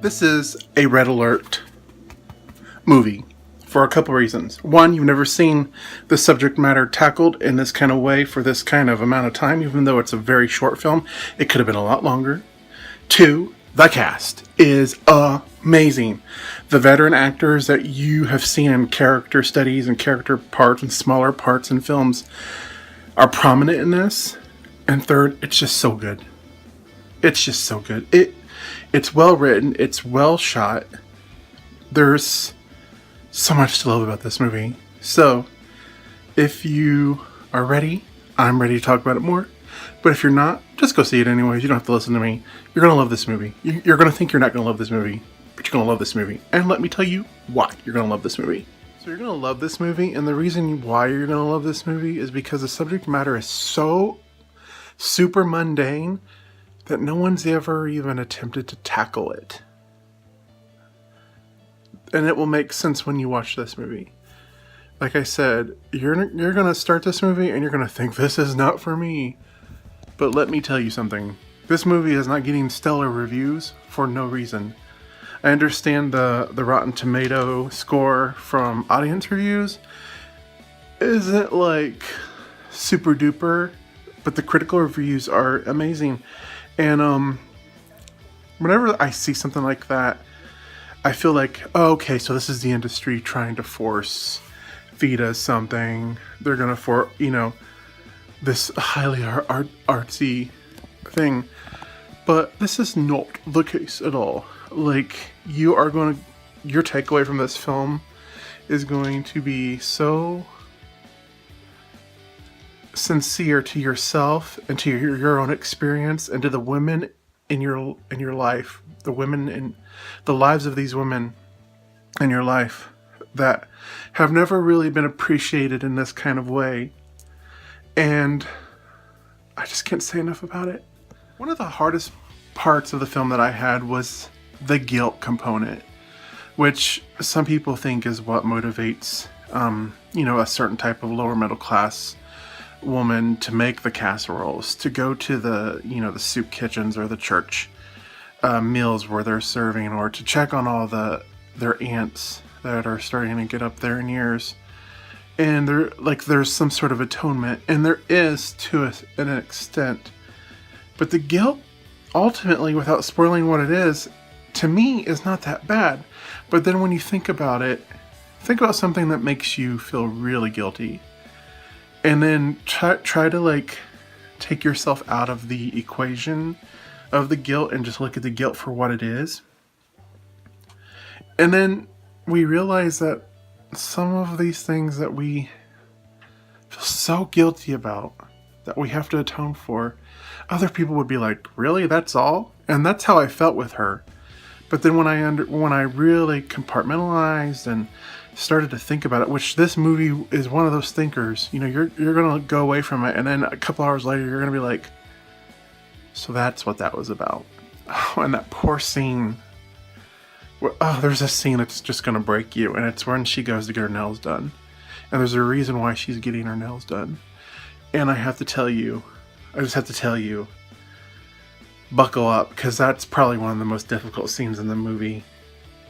This is a red alert movie for a couple reasons. One, you've never seen the subject matter tackled in this kind of way for this kind of amount of time, even though it's a very short film. It could have been a lot longer. Two, the cast is amazing. The veteran actors that you have seen in character studies and character parts and smaller parts in films are prominent in this. And third, it's just so good. It's just so good. It's well written. It's well shot. There's so much to love about this movie. So, if you are ready, I'm ready to talk about it more. But if you're not, just go see it anyways. You don't have to listen to me. You're going to love this movie. You're going to think you're not going to love this movie, but you're going to love this movie. And let me tell you why you're going to love this movie. So you're going to love this movie, and the reason why you're going to love this movie is because the subject matter is so super mundane that no one's ever even attempted to tackle it. And it will make sense when you watch this movie. Like I said, you're going to start this movie and you're going to think, this is not for me. But let me tell you something. This movie is not getting stellar reviews for no reason. I understand the Rotten Tomato score from audience reviews isn't like super duper, but the critical reviews are amazing. And whenever I see something like that, I feel like, oh, okay, so this is the industry trying to force feed us something. They're gonna this highly artsy thing. But this is not the case at all. Like, your takeaway from this film is going to be so sincere to yourself and to your own experience and to the women in your life, the women in the lives of these women in your life that have never really been appreciated in this kind of way. And I just can't say enough about it. One of the hardest parts of the film that I had was the guilt component, which some people think is what motivates, a certain type of lower middle class woman to make the casseroles, to go to the soup kitchens or the church meals where they're serving, or to check on all their aunts that are starting to get up there in years. And there's some sort of atonement, and there is to an extent. But the guilt, ultimately, without spoiling what it is, to me is not that bad. But then when you think about it, think about something that makes you feel really guilty. And then try to take yourself out of the equation of the guilt and just look at the guilt for what it is. And then we realize that some of these things that we feel so guilty about, that we have to atone for, other people would be like, really? That's all? And that's how I felt with her. But then when I really compartmentalized and started to think about it, which this movie is one of those thinkers, you're gonna go away from it, and then a couple hours later you're gonna be like, so that's what that was about. Oh, and that poor scene where, there's a scene that's just gonna break you, and it's when she goes to get her nails done, and there's a reason why she's getting her nails done. And I just have to tell you, buckle up, because that's probably one of the most difficult scenes in the movie,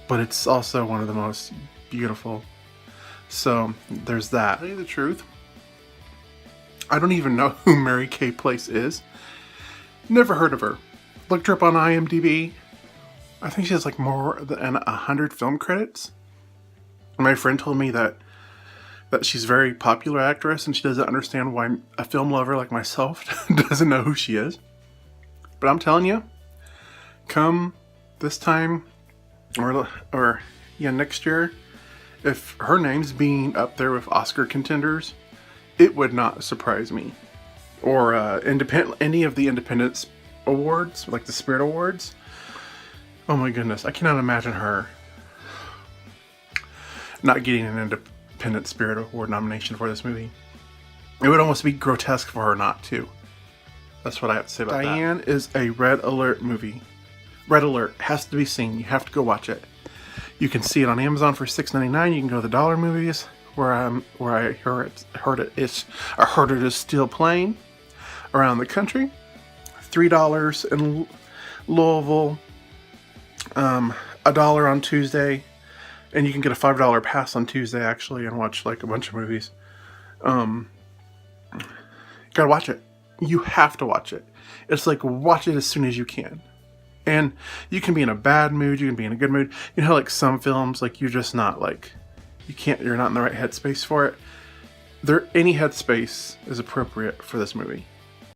but it's also one of the most beautiful. So there's that. To tell you the truth, I don't even know who Mary Kay Place is. Never heard of her. Looked her up on IMDb. I think she has more than 100 film credits. And my friend told me that she's a very popular actress, and she doesn't understand why a film lover like myself doesn't know who she is. But I'm telling you, come this time, or next year, if her name's being up there with Oscar contenders, it would not surprise me. Or any of the Independence Awards, like the Spirit Awards. Oh my goodness, I cannot imagine her not getting an Independent Spirit Award nomination for this movie. It would almost be grotesque for her not to. That's what I have to say about Diane that. Diane is a red alert movie. Red Alert has to be seen. You have to go watch it. You can see it on Amazon for $6.99. You can go to the Dollar Movies, where I heard it is still playing around the country. $3 in Louisville, $1 on Tuesday, and you can get a $5 pass on Tuesday actually, and watch like a bunch of movies. You gotta watch it. You have to watch it. It's like, watch it as soon as you can. And you can be in a bad mood, you can be in a good mood. You know how like some films, like you're just not like, you're not in the right headspace for it. Any headspace is appropriate for this movie.